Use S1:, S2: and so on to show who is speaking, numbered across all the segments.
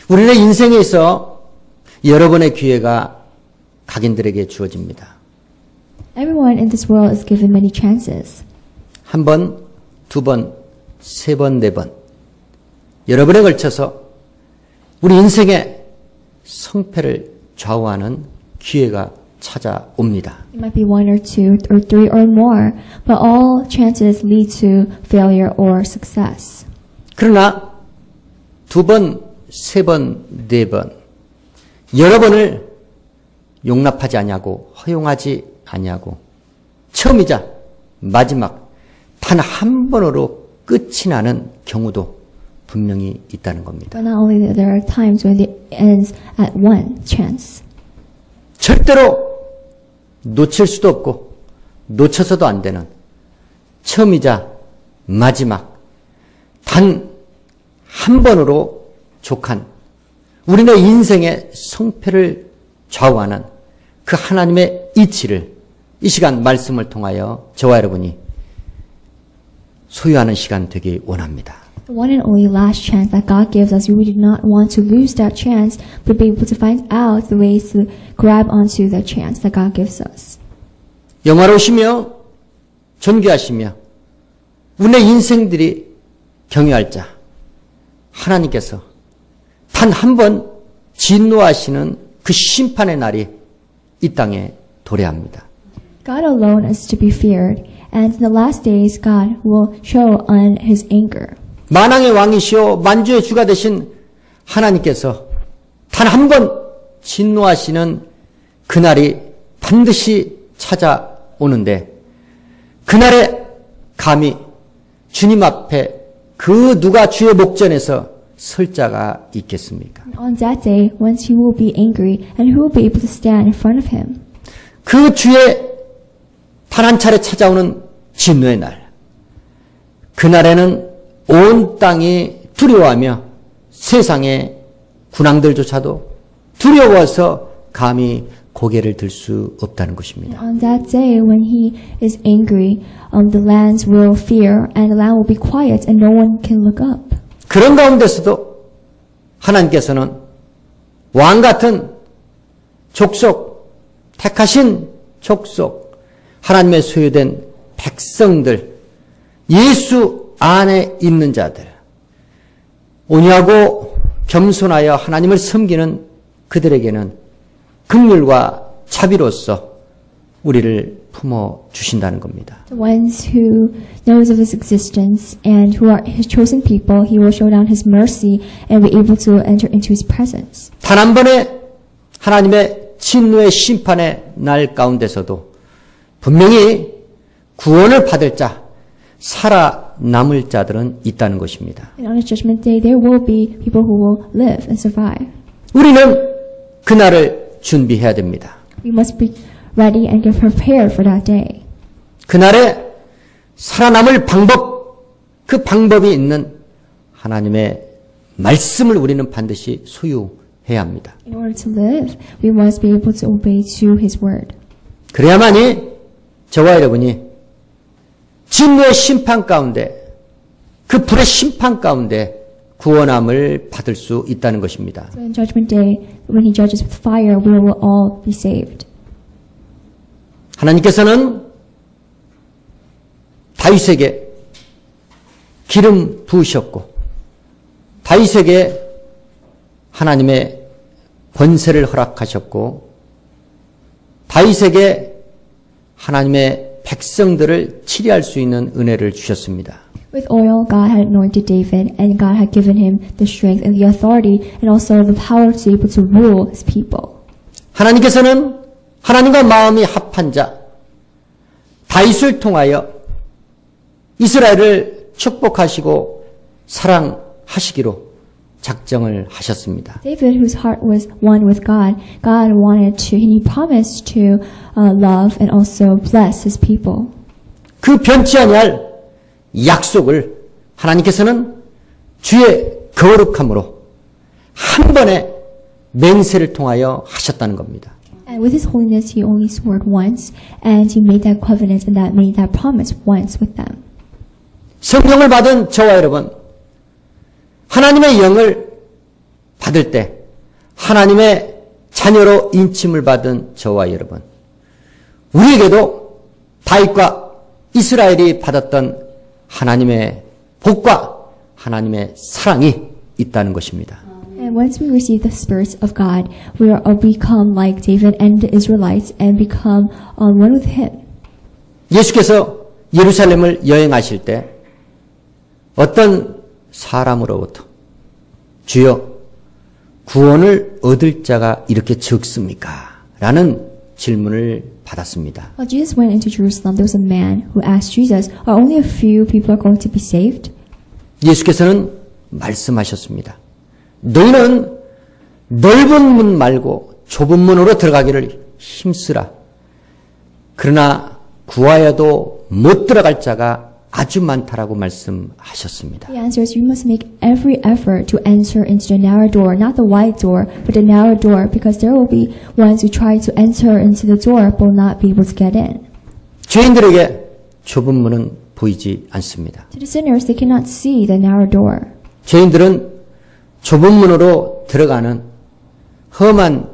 S1: 우리의 인생에 있어 여러 번의 기회가 각인들에게 주어집니다.
S2: Everyone in this world is given many chances.
S1: 한 번, 두 번, 세 번, 네 번. 여러 번에 걸쳐서 우리 인생의 성패를 좌우하는 기회가 찾아옵니다.
S2: It might be one or two or three or more, but all chances lead to failure or success.
S1: 그러나 두 번, 세 번, 네 번, 여러 번을 용납하지 아니하고 허용하지 아니하고 처음이자 마지막 단 한 번으로 끝이 나는 경우도 분명히 있다는 겁니다.
S2: But not only that, there are times when it ends at one chance.
S1: 절대로 놓칠 수도 없고 놓쳐서도 안 되는 처음이자 마지막 단 한 번으로 족한 우리의 인생의 성패를 좌우하는 그 하나님의 이치를 이 시간 말씀을 통하여 저와 여러분이 소유하는 시간 되기 원합니다.
S2: The one and only last chance that God gives us, we do not want to lose that chance, but be able to find out the ways to grab onto the chance that God gives us.
S1: 영화로우시며 존귀하시며 우리의 인생들이 경유할 자 하나님께서 단 한 번 진노하시는 그 심판의 날이 이 땅에 도래합니다.
S2: God alone is to be feared, and in the last days God will show on His anger.
S1: 만왕의 왕이시오 만주의 주가 되신 하나님께서 단 한 번 진노하시는 그날이 반드시 찾아오는데 그날에 감히 주님 앞에 그 누가 주의 목전에서 설 자가 있겠습니까?
S2: On that day, once He will be angry, and who will be able to stand in front of Him?
S1: 그 주의 단 한 차례 찾아오는 진노의 날. 그날에는 온 땅이 두려워하며 세상의 군왕들조차도 두려워서 감히 고개를 들 수 없다는 것입니다.
S2: On that day, when He is angry, the lands will fear, and the land will be quiet, and no one can look up.
S1: 그런 가운데서도 하나님께서는 왕 같은 족속, 택하신 족속, 하나님의 소유된 백성들, 예수 안에 있는 자들, 온유하고 겸손하여 하나님을 섬기는 그들에게는 긍휼과 자비로서 우리를 품어 주신다는 겁니다.
S2: The ones who knows of His existence and who are His chosen people, He will show down His mercy and be able to enter into His presence.
S1: 단 한 번의 하나님의 진노의 심판의 날 가운데서도 분명히 구원을 받을 자, 살아남을 자들은 있다는 것입니다.
S2: And on His judgment day, there will be people who will live and survive.
S1: 우리는 그날을 준비해야 됩니다.
S2: We must be ready and get prepared for that day.
S1: 그날에 살아남을 방법, 그 방법이 있는 하나님의 말씀을 우리는 반드시 소유해야 합니다.
S2: In order to live, we must be able to obey to His word.
S1: 그래야만이 저와 여러분이 진노의 심판 가운데, 그 불의 심판 가운데 구원함을 받을 수 있다는 것입니다.
S2: So in judgment day, when He judges with fire, we will all be saved.
S1: 하나님께서는 다윗에게 기름 부으셨고 다윗에게 하나님의 권세를 허락하셨고 다윗에게 하나님의 백성들을 치리할 수 있는 은혜를 주셨습니다.
S2: With oil, God had anointed David, and God had given him the strength and the authority, and also the power to be able to rule His people.
S1: 하나님께서는 하나님과 마음이 합한 자 다윗을 통하여 이스라엘을 축복하시고 사랑하시기로 작정을 하셨습니다.
S2: David, whose heart was one with God, God wanted to, and He promised to love and also bless His people.
S1: 그 변치 아니할 약속을 하나님께서는 주의 거룩함으로 한 번의 맹세를 통하여 하셨다는 겁니다.
S2: And with His holiness, He only swore once, and He made that covenant and that made that promise once with them.
S1: 성경을 받은 저와 여러분, 하나님의 영을 받을 때 하나님의 자녀로 인침을 받은 저와 여러분, 우리에게도 다윗과 이스라엘이 받았던 하나님의 복과 하나님의 사랑이 있다는 것입니다.
S2: And once we receive the Spirit of God, we are become like David and the Israelites and become one with Him.
S1: 예수께서 예루살렘을 여행하실 때 어떤 사람으로부터 주여 구원을 얻을 자가 이렇게 적습니까? 라는 질문을 받았습니다.
S2: While Jesus went into Jerusalem, there was a man who asked Jesus, "Are only a few people are going to be saved?"
S1: 예수께서는 말씀하셨습니다. 너희는 넓은 문 말고 좁은 문으로 들어가기를 힘쓰라. 그러나 구하여도 못 들어갈 자가 아주 많다라고 말씀하셨습니다.
S2: The answer is you must make every effort to enter into the narrow door, not the wide door, but the narrow door, because there will be ones who try to enter into the door but will not be able to get in.
S1: 죄인들에게 좁은 문은 보이지 않습니다.
S2: To the sinners, they cannot see the narrow door.
S1: 죄인들은 좁은 문으로 들어가는 험한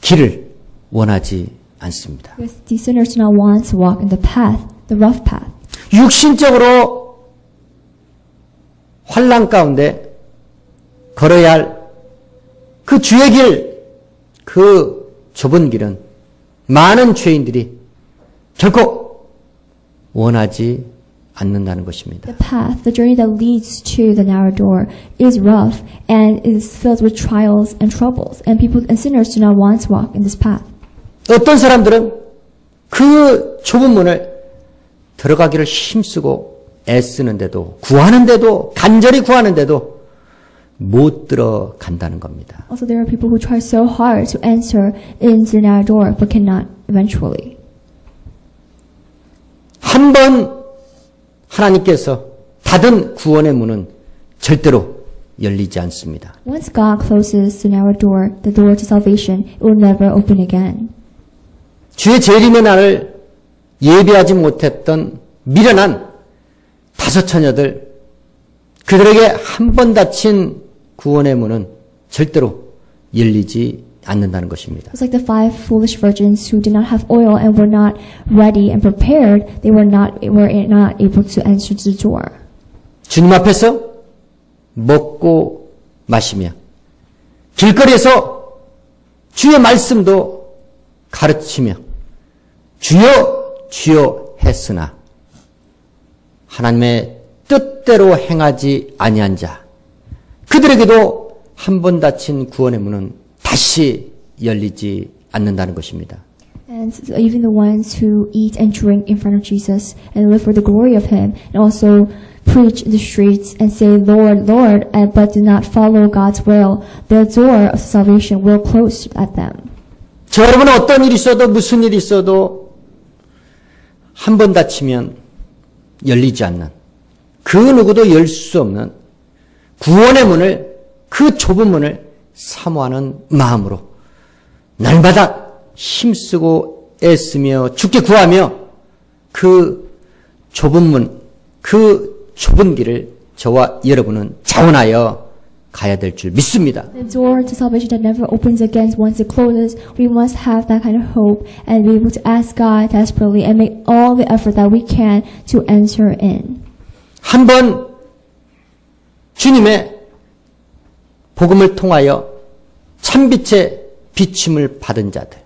S1: 길을 원하지 않습니다.
S2: Because these sinners do not want to walk in the path, the rough path.
S1: 육신적으로 환난 가운데 걸어야 할 그 주의 길, 그 좁은 길은 많은 죄인들이 결코 원하지 않는다는 것입니다.
S2: The path, the journey that leads to the narrow door is rough and is filled with trials and troubles. And people and sinners do not want to walk in this path.
S1: 어떤 사람들은 그 좁은 문을 들어가기를 힘쓰고 애쓰는데도 구하는데도 간절히 구하는데도 못 들어간다는 겁니다.
S2: Also, there are people who try so hard to enter into the narrow door but cannot eventually.
S1: 한 번 하나님께서 닫은 구원의 문은 절대로 열리지 않습니다.
S2: Once God closes the narrow door to salvation, it will never open again.
S1: 주의 재림의 날을 예비하지 못했던 미련한 다섯 처녀들, 그들에게 한 번 닫힌 구원의 문은 절대로 열리지 않는다는 것입니다.
S2: It's like the 5 foolish virgins who did not have oil and were not ready and prepared. They were not able to enter the door.
S1: 주님 앞에서 먹고 마시며 길거리에서 주의 말씀도 가르치며 주여 주여 했으나 하나님의 뜻대로 행하지 아니한 자, 그들에게도 한 번 닫힌 구원의 문은 다시 열리지 않는다는 것입니다.
S2: And even the ones who eat and drink in front of Jesus and live for the glory of Him, and also preach in the streets and say, Lord, Lord, but do not follow God's will, the door of salvation will close at them.
S1: 저 여러분은 어떤 일이 있어도 무슨 일이 있어도 한 번 닫히면 열리지 않는, 그 누구도 열 수 없는 구원의 문을, 그 좁은 문을 사모하는 마음으로 날마다 힘쓰고 애쓰며 주께 구하며 그 좁은 문, 그 좁은 길을 저와 여러분은 자원하여 가야 될 줄 믿습니다.
S2: The door to salvation that never opens again once it closes, we must have that kind of hope and be able to ask God desperately and make all the effort that we can to enter in.
S1: 한번 주님의 복음을 통하여 참빛의 비침을 받은 자들,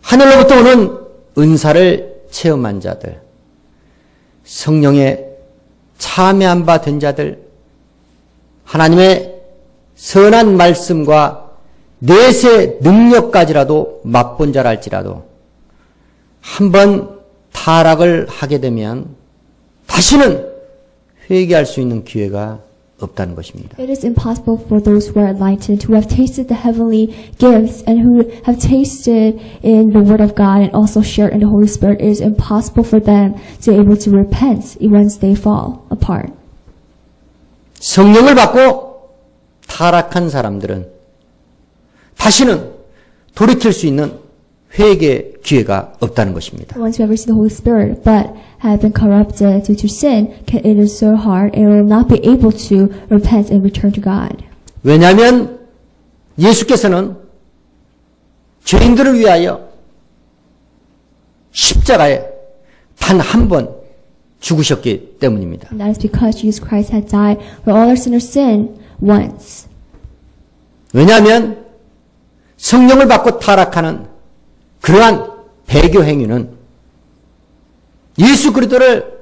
S1: 하늘로부터 오는 은사를 체험한 자들, 성령의 참여한 바 된 자들, 하나님의 선한 말씀과 내세 능력까지라도 맛본 자랄지라도 한번 타락을 하게 되면 다시는 회개할 수 있는 기회가 없다는 것입니다.
S2: It is impossible for those who are enlightened, who have tasted the heavenly gifts and who have tasted in the Word of God and also shared in the Holy Spirit. It is impossible for them to be able to repent once they fall apart.
S1: 성령을 받고 타락한 사람들은 다시는 돌이킬 수 있는 회개 기회가 없다는 것입니다.
S2: Once you have received the Holy Spirit but have been corrupted due to sin, it is so hard and will not be able to repent and return to God.
S1: 왜냐하면 예수께서는 죄인들을 위하여 십자가에 단 한 번 죽으셨기 때문입니다.
S2: And that is because Jesus Christ had died for all our sinners' sin once.
S1: 왜냐하면 성령을 받고 타락하는 그러한 배교 행위는 예수 그리스도를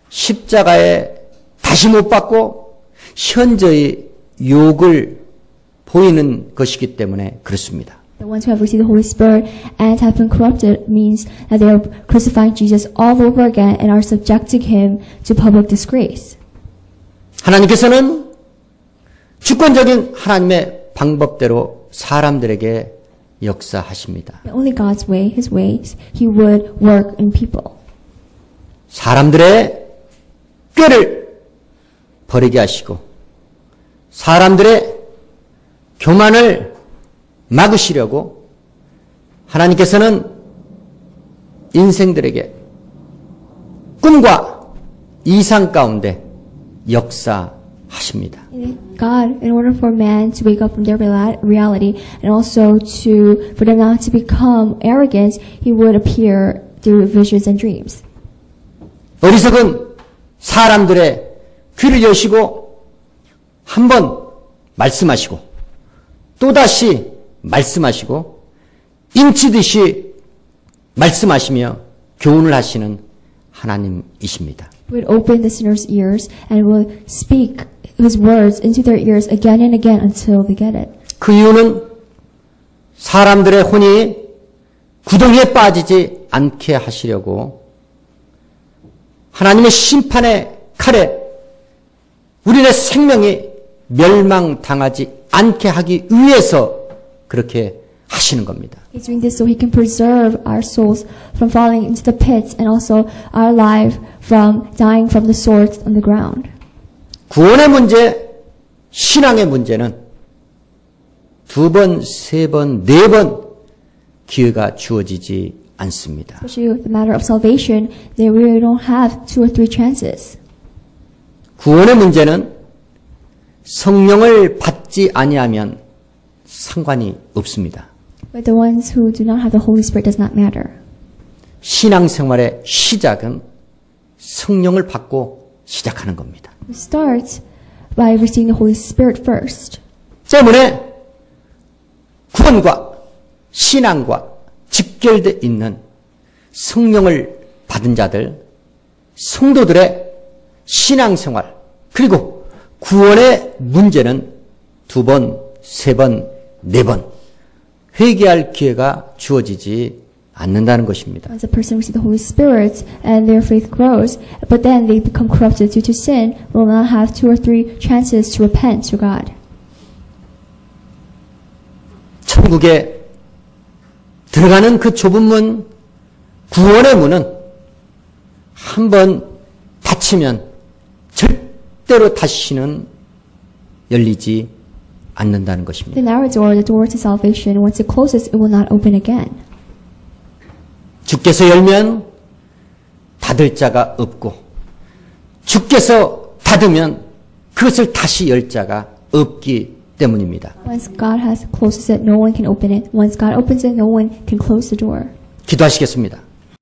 S1: 십자가에 다시 못 받고 현저히 욕을 보이는 것이기 때문에 그렇습니다.
S2: The ones who have received the Holy Spirit and have been corrupted means that they are crucifying Jesus all over again and are subjecting him to public disgrace.
S1: 하나님께서는 주권적인 하나님의 방법대로 사람들에게 역사하십니다.
S2: Only God's way, His ways, He would work in people.
S1: 사람들의 꾀를 버리게 하시고 사람들의 교만을 막으시려고 하나님께서는 인생들에게 꿈과 이상 가운데 역사하십니다.
S2: God, in order for man to wake up from their reality and also for them not to become arrogant, He would appear through visions and dreams.
S1: 어리석은 사람들의 귀를 여시고 한번 말씀하시고 또다시 말씀하시고 인치듯이 말씀하시며 교훈을 하시는 하나님이십니다.
S2: He would open the sinner's ears and will speak His words into their ears again and again until they get it.
S1: 그 이유는 사람들의 혼이 구덩이에 빠지지 않게 하시려고 하나님의 심판의 칼에 우리의 생명이 멸망당하지 않게 하기 위해서 그렇게 하시는 겁니다.
S2: He's doing this so He can preserve our souls from falling into the pits and also our life from dying from the sword on the ground.
S1: 구원의 문제, 신앙의 문제는 두 번, 세 번, 네 번 기회가 주어지지 않습니다.
S2: Especially the matter of salvation, they really don't have 2 or 3 chances.
S1: 구원의 문제는 성령을 받지 아니하면 상관이 없습니다.
S2: But the ones who do not have the Holy Spirit does not matter.
S1: 신앙생활의 시작은 성령을 받고 시작하는 겁니다.
S2: We start by receiving the Holy Spirit first.
S1: 때문에 구원과 신앙과 직결되어 있는 성령을 받은 자들, 성도들의 신앙생활 그리고 구원의 문제는 2번, 3번, 4번 회개할 기회가 주어지지 않는다는 것입니다.
S2: Once a person receives the Holy Spirit and their faith grows, but then they become corrupted due to sin, will not have 2 or 3 chances to repent to God.
S1: 천국에 들어가는 그 좁은 문, 구원의 문은 한번 닫히면 절대로 다시는 열리지 않는다는 것입니다.
S2: The narrow door, the door to salvation, once it closes, it will not open again.
S1: 주께서 열면 닫을 자가 없고 주께서 닫으면 그것을 다시 열 자가 없기 때문입니다.
S2: Once God has closed it, no one can open it. Once God opens it, no one can close the door.
S1: 기도하시겠습니다.